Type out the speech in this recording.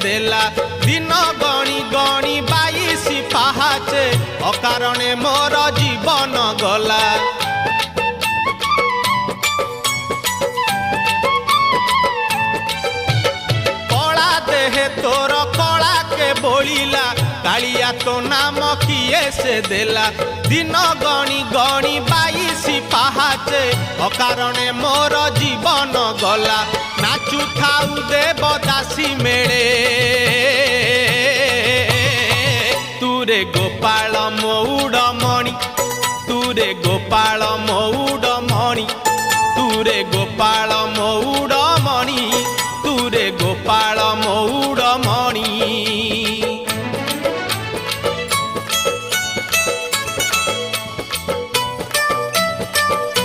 देला दिन गणी गणी 22 पाहाचे अकारणे मोर जीवन गला। कला देहे तोर कला के बोलिला कालिया तो नाम किए से देला दिन गणी गणी 22 पाहाचे अकारणे मोर जीवन गला। नाचु थाउ देवदासी मेले तुरे गोपाल मौड़ मणि तुरे गोपाल मौड़ मणि तुरे गोपाल मौड़ मणि तुरे गोपाल मौड़